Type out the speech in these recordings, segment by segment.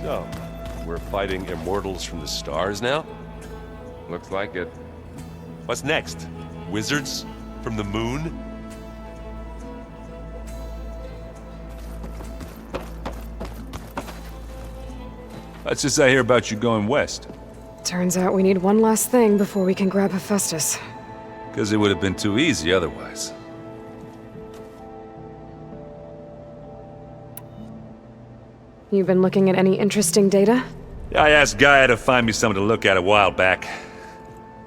Oh, we're fighting immortals from the stars now? Looks like it. What's next? Wizards from the moon? Let's just I hear about you going west. Turns out we need one last thing before we can grab Hephaestus. Because it would have been too easy otherwise. You've been looking at any interesting data? I asked Gaia to find me something to look at a while back.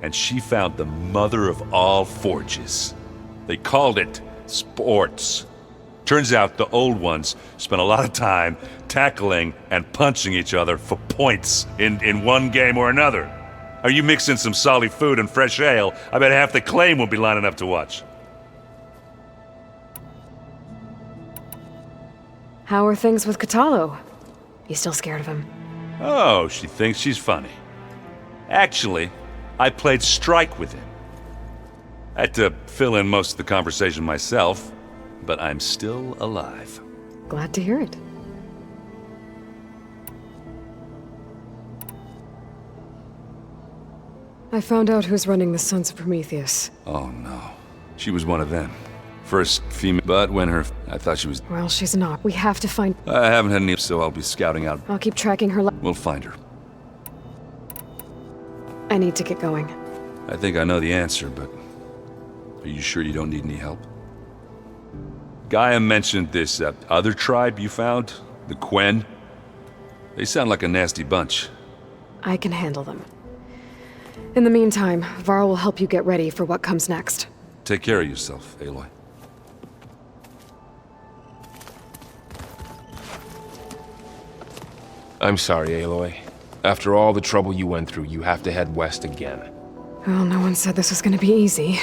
And she found the mother of all forges. They called it sports. Turns out the old ones spent a lot of time tackling and punching each other for points in one game or another. Are you mixing some solid food and fresh ale? I bet half the claim will be lining up to watch. How are things with Kotallo? You still scared of him? Oh, she thinks she's funny. Actually, I played strike with him. I had to fill in most of the conversation myself, but I'm still alive. Glad to hear it. I found out who's running the Sons of Prometheus. Oh no. She was one of them. First female, but when I thought she was... Well, she's not. We have to find... I haven't had any, so I'll be scouting out. I'll keep tracking her. We'll find her. I need to get going. I think I know the answer, but... Are you sure you don't need any help? Gaia mentioned this other tribe you found, the Quen. They sound like a nasty bunch. I can handle them. In the meantime, Varl will help you get ready for what comes next. Take care of yourself, Aloy. I'm sorry, Aloy. After all the trouble you went through, you have to head west again. Well, no one said this was gonna be easy.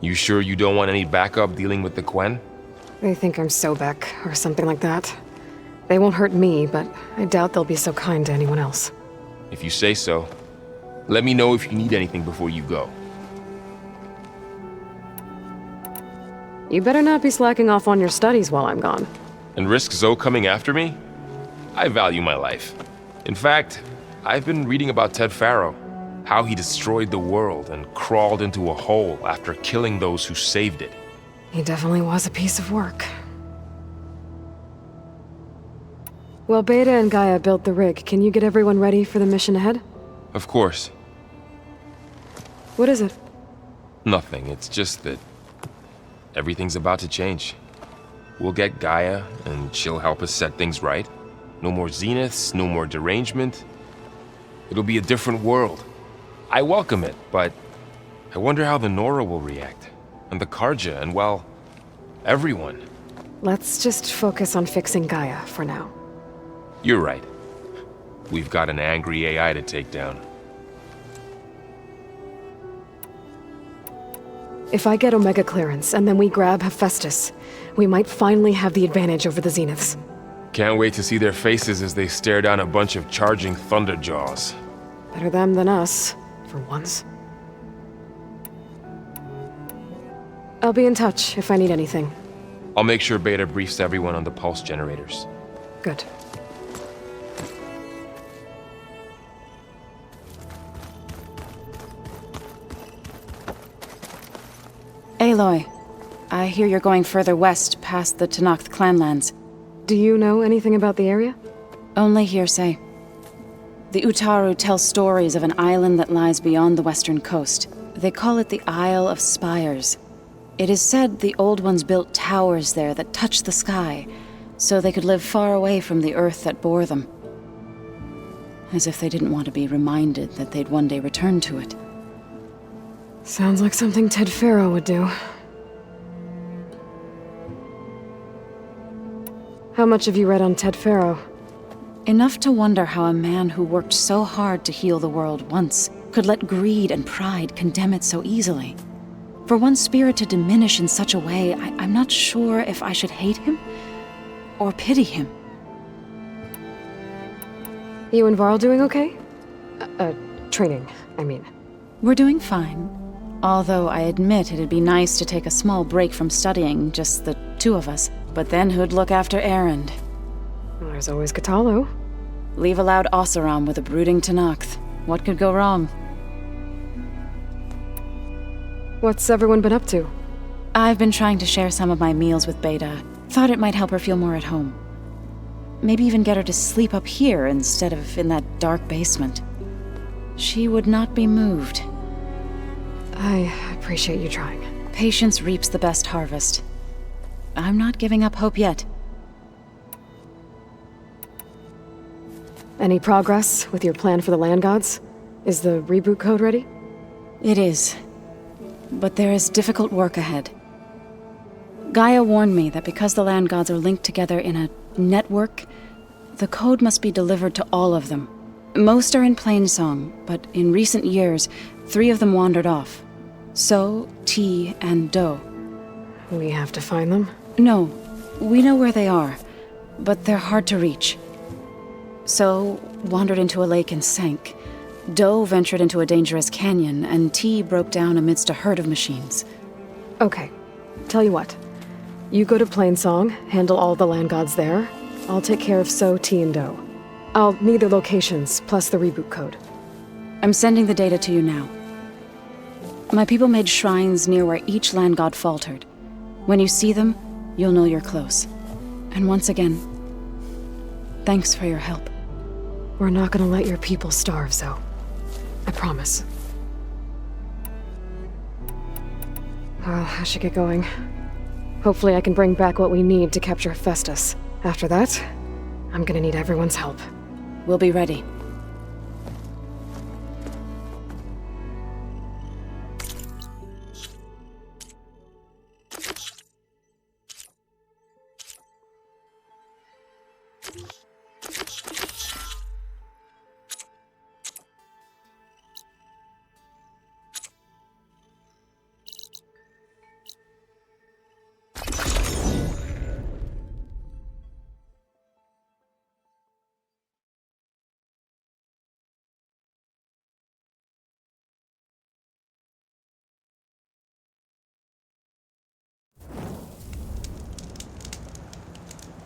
You sure you don't want any backup dealing with the Quen? They think I'm Sobek, or something like that. They won't hurt me, but I doubt they'll be so kind to anyone else. If you say so. Let me know if you need anything before you go. You better not be slacking off on your studies while I'm gone. And risk Zoe coming after me? I value my life. In fact, I've been reading about Ted Faro. How he destroyed the world and crawled into a hole after killing those who saved it. He definitely was a piece of work. Well, Beta and Gaia built the rig. Can you get everyone ready for the mission ahead? Of course. What is it? Nothing. It's just that everything's about to change. We'll get Gaia, and she'll help us set things right. No more zeniths, no more derangement. It'll be a different world. I welcome it, but I wonder how the Nora will react. And the Carja, and well, everyone. Let's just focus on fixing Gaia for now. You're right. We've got an angry AI to take down. If I get Omega clearance, and then we grab Hephaestus, we might finally have the advantage over the Zeniths. Can't wait to see their faces as they stare down a bunch of charging Thunderjaws. Better them than us, for once. I'll be in touch if I need anything. I'll make sure Beta briefs everyone on the pulse generators. Good. Aloy, I hear you're going further west past the Tenakth clanlands. Do you know anything about the area? Only hearsay. The Utaru tell stories of an island that lies beyond the western coast. They call it the Isle of Spires. It is said the Old Ones built towers there that touch the sky, so they could live far away from the earth that bore them. As if they didn't want to be reminded that they'd one day return to it. Sounds like something Ted Faro would do. How much have you read on Ted Faro? Enough to wonder how a man who worked so hard to heal the world once could let greed and pride condemn it so easily. For one spirit to diminish in such a way, I'm not sure if I should hate him or pity him. You and Varl doing okay? Training, I mean. We're doing fine. Although I admit it'd be nice to take a small break from studying, just the two of us. But then who'd look after Erend? Well, there's always Kotallo. Leave allowed Oseram with a brooding Tenakth. What could go wrong? What's everyone been up to? I've been trying to share some of my meals with Beta. Thought it might help her feel more at home. Maybe even get her to sleep up here instead of in that dark basement. She would not be moved. I appreciate you trying. Patience reaps the best harvest. I'm not giving up hope yet. Any progress with your plan for the land gods? Is the reboot code ready? It is. But there is difficult work ahead. Gaia warned me that because the land gods are linked together in a network, the code must be delivered to all of them. Most are in Plainsong, but in recent years, 3 of them wandered off. So, T, and Do. We have to find them? No, we know where they are, but they're hard to reach. So, wandered into a lake and sank. Do ventured into a dangerous canyon, and T broke down amidst a herd of machines. Okay. Tell you what. You go to Plainsong, handle all the land gods there. I'll take care of So, T, and Do. I'll need their locations, plus the reboot code. I'm sending the data to you now. My people made shrines near where each land god faltered. When you see them, you'll know you're close. And once again, thanks for your help. We're not gonna let your people starve, Zo. I promise. Well, I should get going. Hopefully I can bring back what we need to capture Festus. After that, I'm gonna need everyone's help. We'll be ready.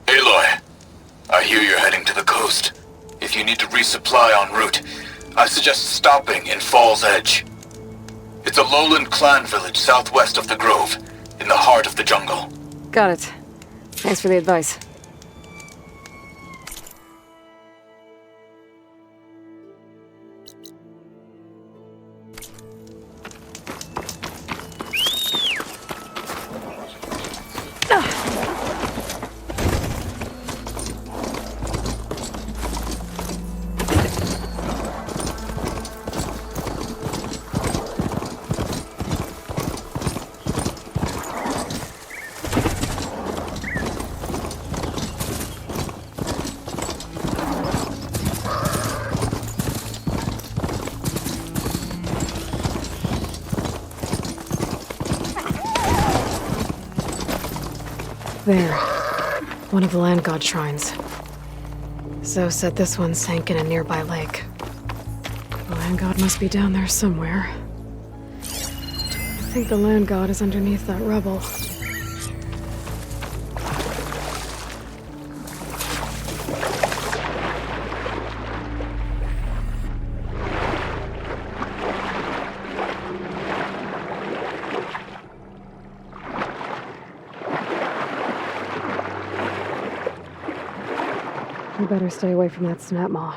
Aloy, I hear you're heading to the coast. If you need to resupply en route, I suggest stopping in Fall's Edge. It's a lowland clan village southwest of the Grove, in the heart of the jungle. Got it. Thanks for the advice. There. One of the land god shrines. Zo said this one sank in a nearby lake. The land god must be down there somewhere. I think the land god is underneath that rubble. You better stay away from that snap maw.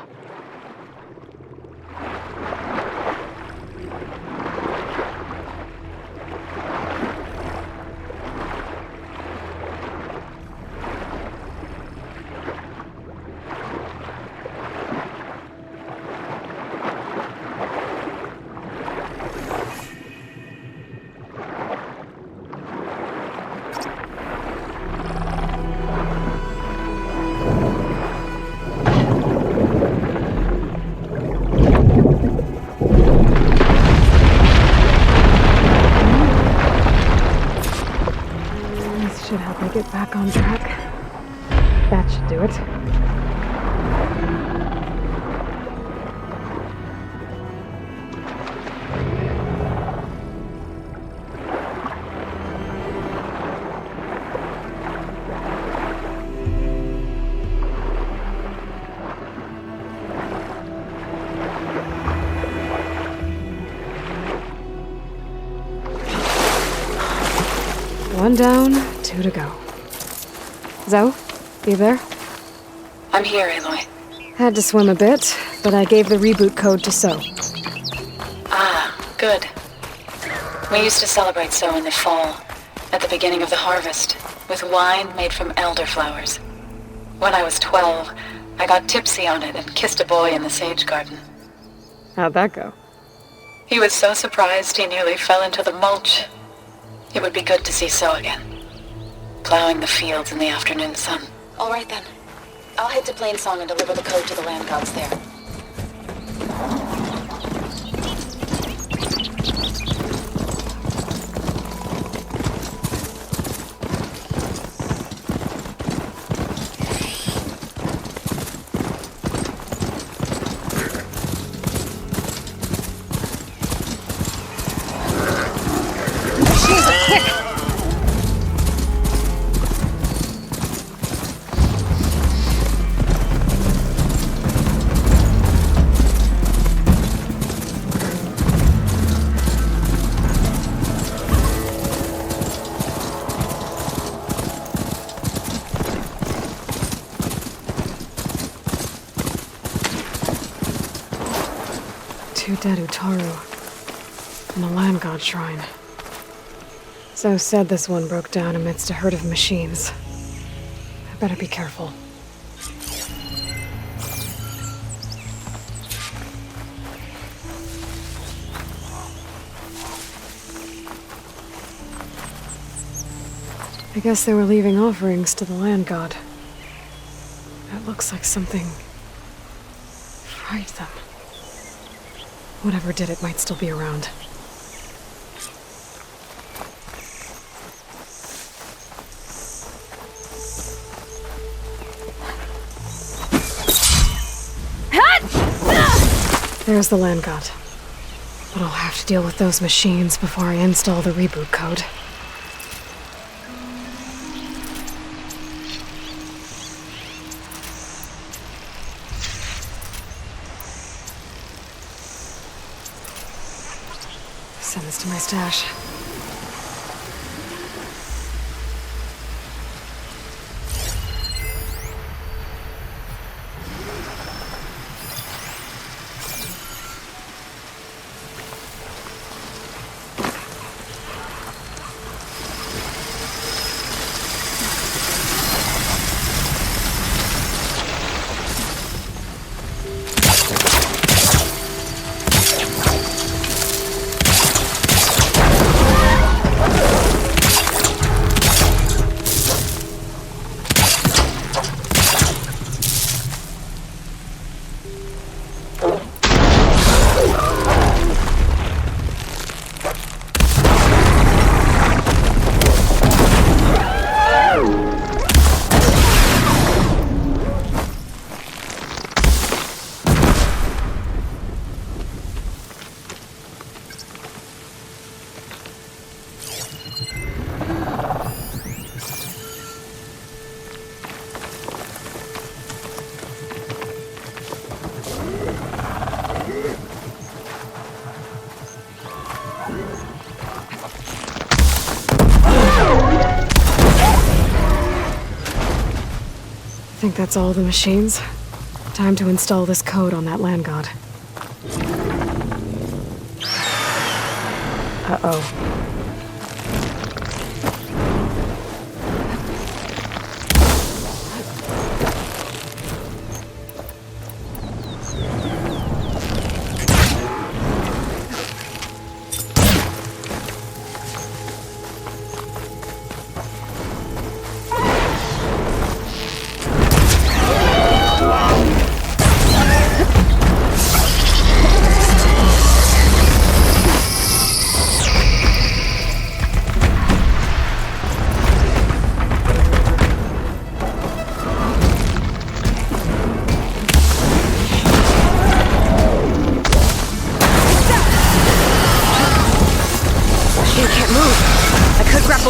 Should help me get back on track. That should do it. One down, two to go. Zoe, you there? I'm here, Aloy. Had to swim a bit, but I gave the reboot code to So. Ah, good. We used to celebrate So in the fall, at the beginning of the harvest, with wine made from elderflowers. When I was 12, I got tipsy on it and kissed a boy in the sage garden. How'd that go? He was so surprised he nearly fell into the mulch. It would be good to see So again, plowing the fields in the afternoon sun. All right then. I'll head to Plainsong and deliver the code to the land gods there. Two dead Utaru and a land god shrine. So said this one broke down amidst a herd of machines. I better be careful. I guess they were leaving offerings to the land god. It looks like something fried them. Whatever did it might still be around. There's the land god. But I'll have to deal with those machines before I install the reboot code. Send this to my stash. I think that's all the machines. Time to install this code on that land god. Uh-oh.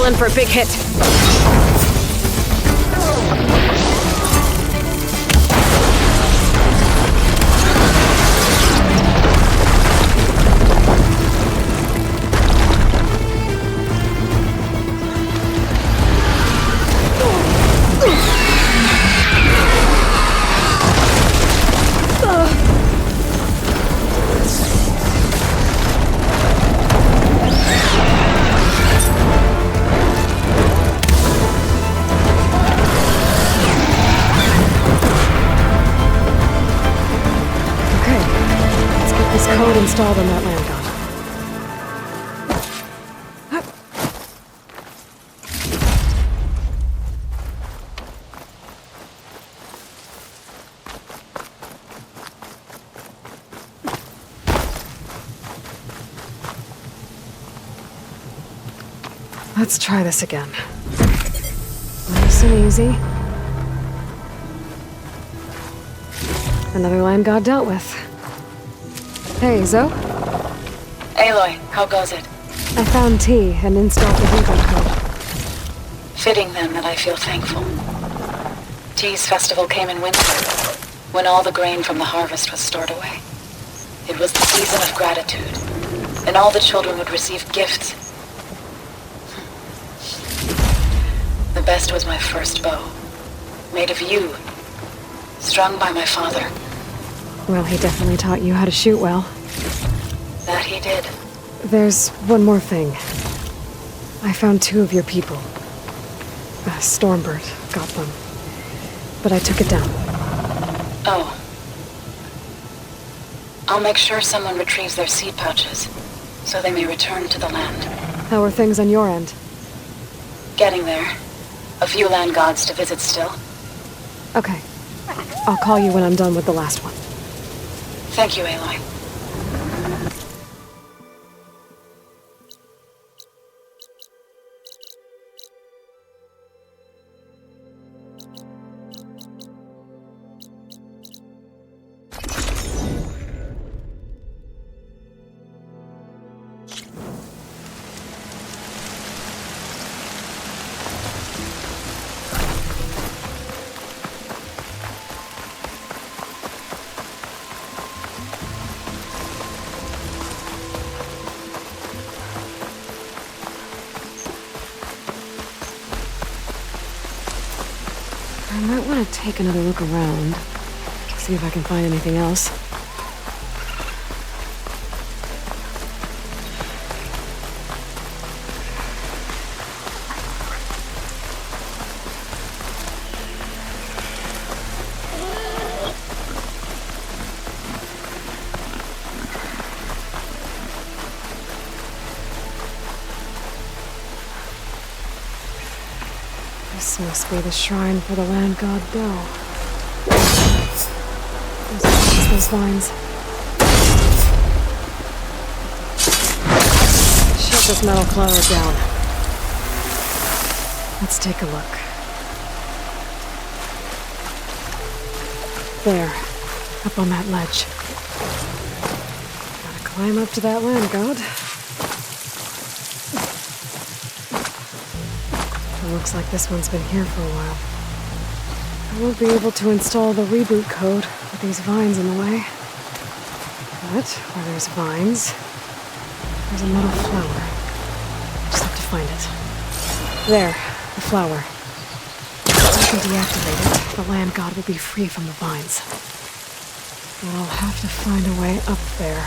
In for a big hit. installed on that land god. Let's try this again. Nice and easy. Another land god dealt with. Hey, Zoe? Aloy, how goes it? I found T and installed the reboot code. Fitting then that I feel thankful. T's festival came in winter, when all the grain from the harvest was stored away. It was the season of gratitude, and all the children would receive gifts. The best was my first bow, made of yew, strung by my father. Well, he definitely taught you how to shoot well. That he did. There's one more thing. I found 2 of your people. Stormbird got them. But I took it down. Oh. I'll make sure someone retrieves their seed pouches, so they may return to the land. How are things on your end? Getting there. A few land gods to visit still. Okay. I'll call you when I'm done with the last one. Thank you, Aloy. I might want to take another look around. See if I can find anything else. This must be the shrine for the land god Do. Those vines. Shut this metal flower down. Let's take a look. There, up on that ledge. Gotta climb up to that land god. Looks like this one's been here for a while. I won't be able to install the reboot code with these vines in the way. But where there's vines, there's a metal flower. Just have to find it. There, the flower. If I can deactivate it, the land god will be free from the vines. But I'll have to find a way up there.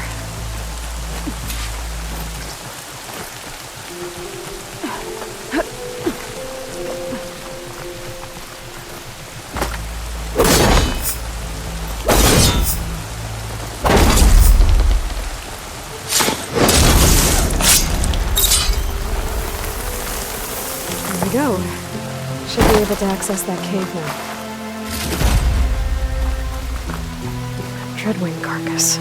Go. Should be able to access that cave now. Dreadwing carcass.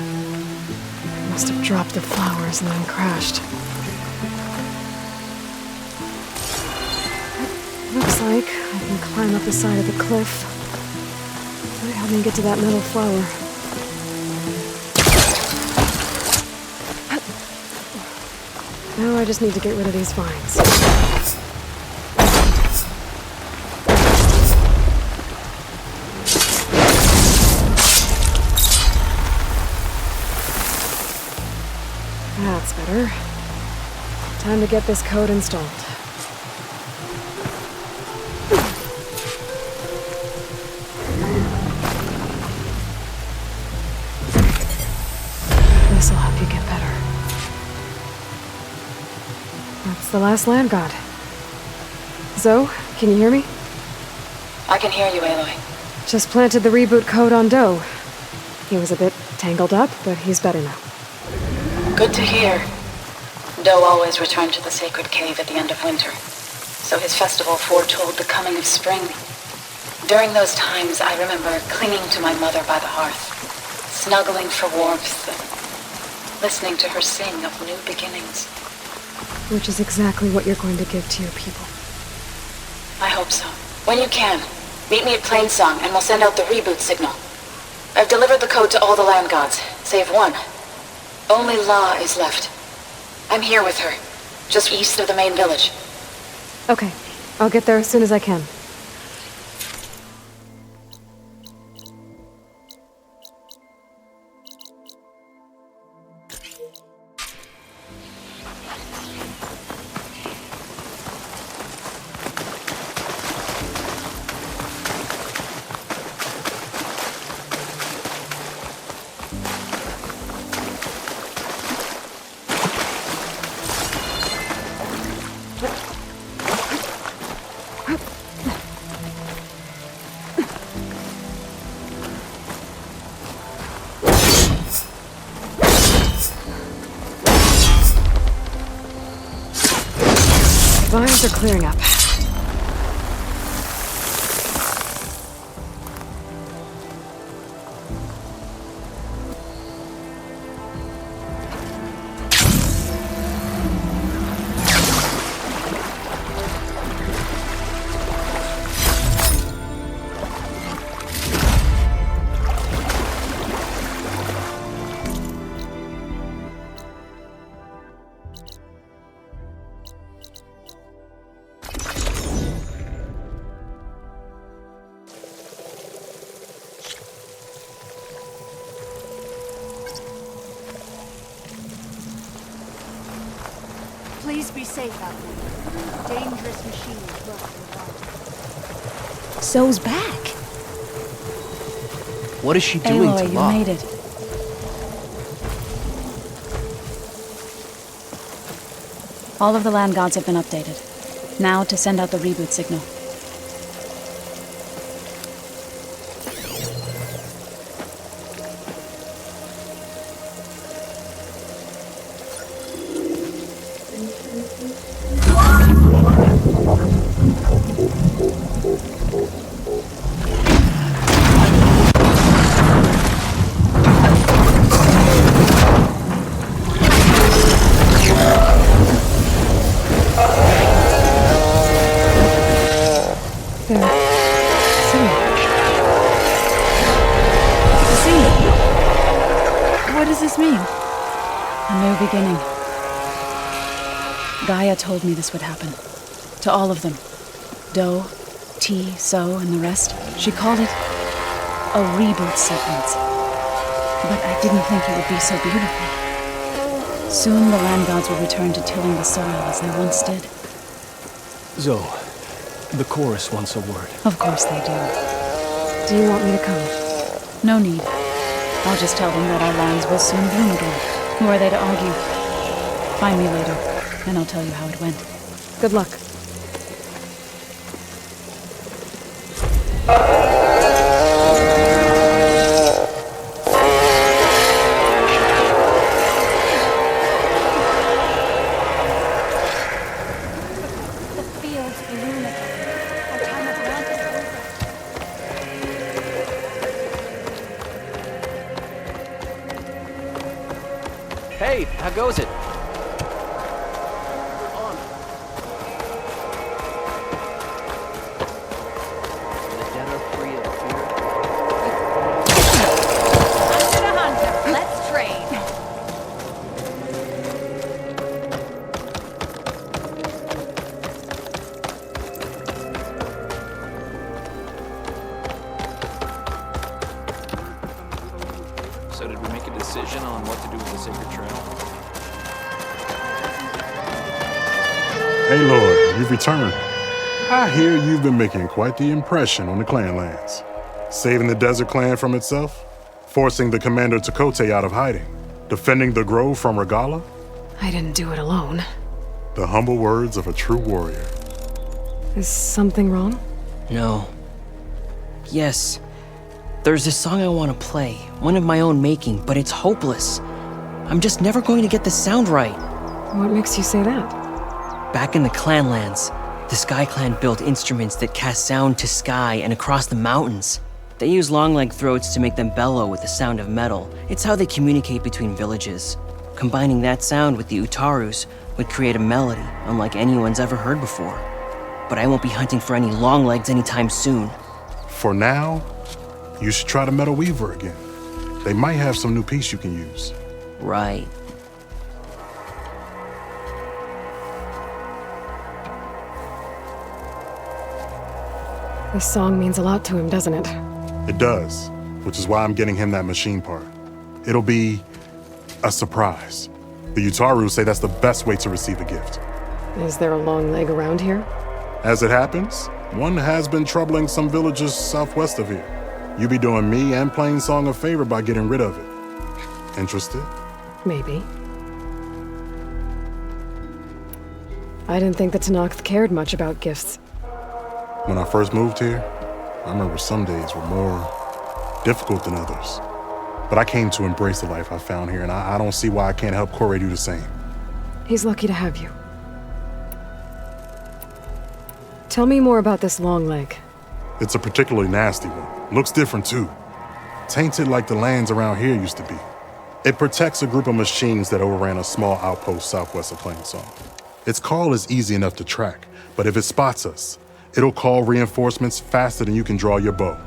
Must have dropped the flowers and then crashed. Looks like I can climb up the side of the cliff. Might help me get to that metal flower. Now I just need to get rid of these vines. That's better. Time to get this code installed. This'll help you get better. That's the last land god. Zoe, can you hear me? I can hear you, Aloy. Just planted the reboot code on Do. He was a bit tangled up, but he's better now. Good to hear. Doe always returned to the sacred cave at the end of winter, so his festival foretold the coming of spring. During those times, I remember clinging to my mother by the hearth, snuggling for warmth, and listening to her sing of new beginnings. Which is exactly what you're going to give to your people. I hope so. When you can, meet me at Plainsong and we'll send out the reboot signal. I've delivered the code to all the land gods, save one. Only La is left. I'm here with her, just east of the main village. Okay, I'll get there as soon as I can. Vines are clearing up. Please be safe out there. Dangerous machines lurk around. Zoe's back. What is she doing Aloy, to you La? made it. All of the land gods have been updated. Now to send out the reboot signal. What does this mean? A new beginning. Gaia told me this would happen. To all of them. Doe, T, So, and the rest. She called it a reboot sequence. But I didn't think it would be so beautiful. Soon the land gods will return to tilling the soil as they once did. Zoe, the chorus wants a word. Of course they do. Do you want me to come? No need. I'll just tell them that our lands will soon bloom again. Who are they to argue? Find me later, and I'll tell you how it went. Good luck. The fields bloom again. Our time of want is over. Hey, how goes it? The dead are free of fear. Hunter to hunter, let's trade. So did we make a decision on what to do with the sacred trail? Hey, Lord, you've returned. I hear you've been making quite the impression on the clan lands. Saving the Desert Clan from itself, forcing the Commander Tekote out of hiding, defending the Grove from Regala. I didn't do it alone. The humble words of a true warrior. Is something wrong? No. Yes. There's this song I want to play, one of my own making, but it's hopeless. I'm just never going to get the sound right. What makes you say that? Back in the Clanlands, the Sky Clan built instruments that cast sound to sky and across the mountains. They use long-leg throats to make them bellow with the sound of metal. It's how they communicate between villages. Combining that sound with the Utarus would create a melody unlike anyone's ever heard before. But I won't be hunting for any longlegs anytime soon. For now, you should try the Metal Weaver again. They might have some new piece you can use. Right. This song means a lot to him, doesn't it? It does, which is why I'm getting him that machine part. It'll be a surprise. The Utaru say that's the best way to receive a gift. Is there a long leg around here? As it happens, one has been troubling some villages southwest of here. You be doing me and Plainsong a favor by getting rid of it. Interested? Maybe. I didn't think the Tenakth cared much about gifts. When I first moved here, I remember some days were more difficult than others. But I came to embrace the life I found here, and I don't see why I can't help Corey do the same. He's lucky to have you. Tell me more about this long leg. It's a particularly nasty one. Looks different too. Tainted like the lands around here used to be. It protects a group of machines that overran a small outpost southwest of Plainsong. Its call is easy enough to track, but if it spots us, it'll call reinforcements faster than you can draw your bow.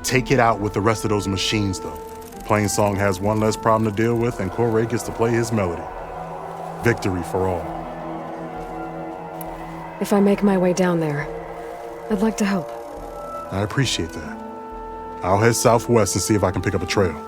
Take it out with the rest of those machines, though. Plainsong has one less problem to deal with, and Corey gets to play his melody. Victory for all. If I make my way down there, I'd like to help. I appreciate that. I'll head southwest and see if I can pick up a trail.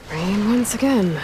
Rain once again.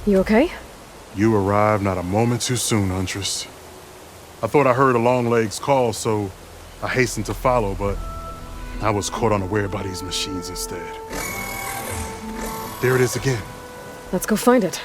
You okay? You arrived not a moment too soon, Huntress. I thought I heard a Longlegs call, so I hastened to follow, but I was caught unaware by these machines instead. There it is again. Let's go find it.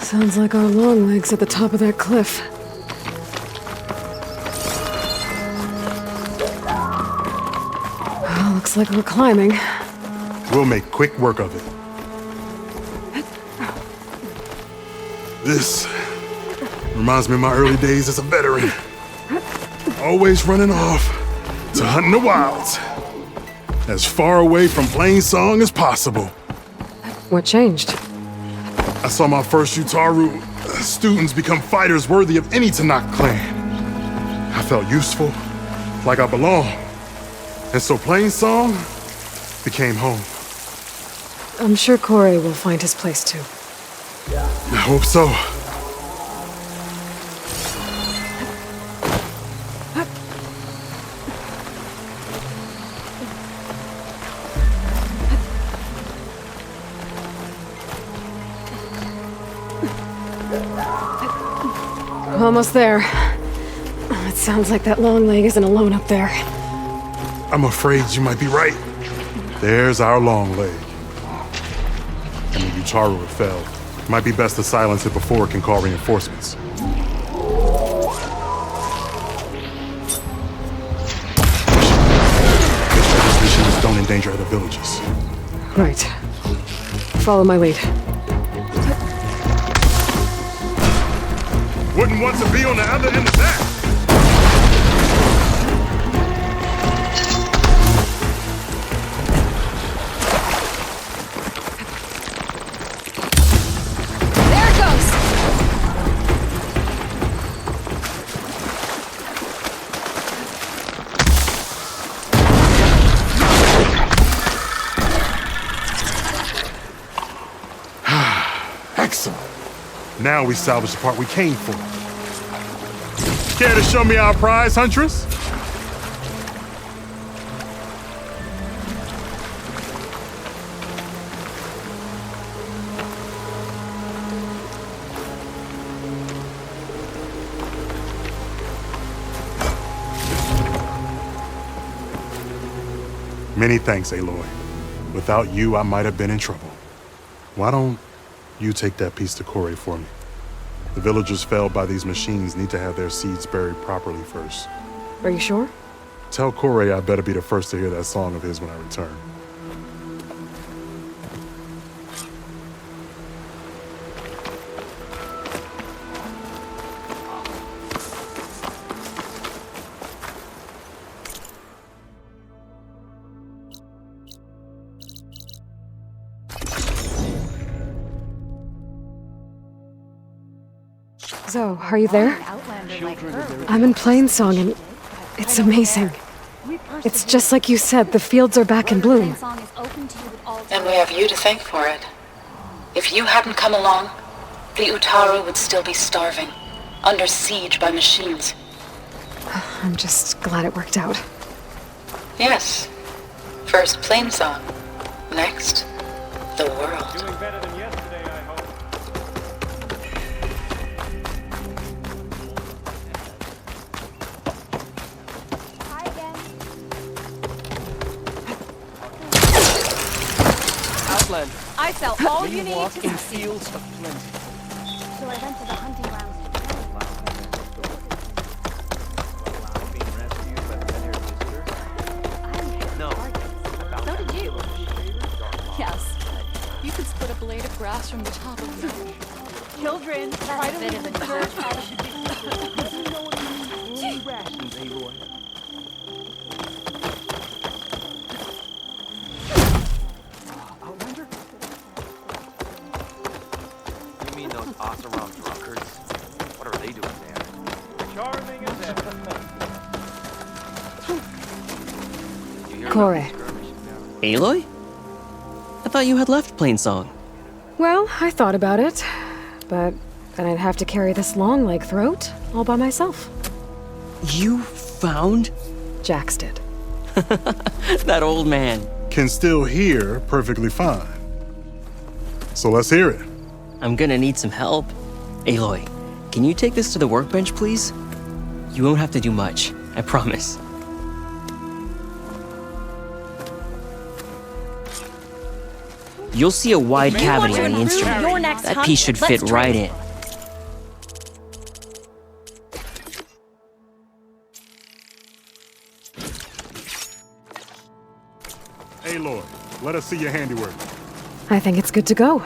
Sounds like our long legs at the top of that cliff. Well, looks like we're climbing. We'll make quick work of it. This reminds me of my early days as a veteran. Always running off to hunt in the wilds. As far away from Plainsong as possible. What changed? I saw my first Utaru students become fighters worthy of any Tenakth clan. I felt useful, like I belonged. And so Plainsong became home. I'm sure Corey will find his place too. I hope so. Almost there. It sounds like that long leg isn't alone up there. I'm afraid you might be right. There's our long leg. And the Utaru had fell. Might be best to silence it before it can call reinforcements. These machines don't endanger other villages. Right. Follow my lead. Wouldn't want to be on the other end of that. There it goes! Excellent. Now we salvage the part we came for. Care to show me our prize, Huntress? Many thanks, Aloy. Without you, I might have been in trouble. Why don't you take that piece to Kore for me? The villagers felled by these machines need to have their seeds buried properly first. Are you sure? Tell Kore I better be the first to hear that song of his when I return. Zo, are you there? Outlander like her. I'm in Plainsong and it's amazing. It's just like you said, the fields are back in bloom. And we have you to thank for it. If you hadn't come along, the Utaru would still be starving, under siege by machines. I'm just glad it worked out. Yes. First Plainsong. Next, the world. Doing better than yesterday, I hope. Hi again. Outlander. I sell all you need walk to in succeed. fields of plenty. So I went to the hunting grounds. Being rescued by the Veneer visitor? No. So did you. Yes. You could split a blade of grass from the top of the mountain. Children, try to leave the dirt out of Rations, Aloy. Outlander? You mean those Oseram drunkards? What are they doing there? Charming as ever. You hear Kore. about the skirmishes down Aloy? I thought you had left Plainsong. Well, I thought about it, but then I'd have to carry this long leg throat all by myself. You found Jax did. that old man. Can still hear perfectly fine. So let's hear it. I'm gonna need some help. Aloy, can you take this to the workbench, please? You won't have to do much, I promise. You'll see a wide cavity on the instrument. That piece should fit right in. Aloy, let us see your handiwork. I think it's good to go.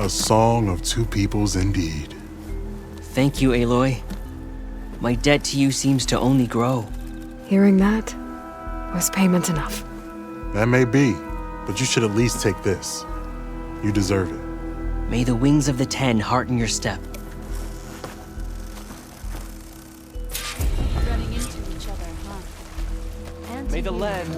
A song of two peoples indeed. Thank you, Aloy. My debt to you seems to only grow. Hearing that was payment enough. That may be, but you should at least take this. You deserve it. May the wings of the Ten hearten your step. Running into each other, huh? And May the land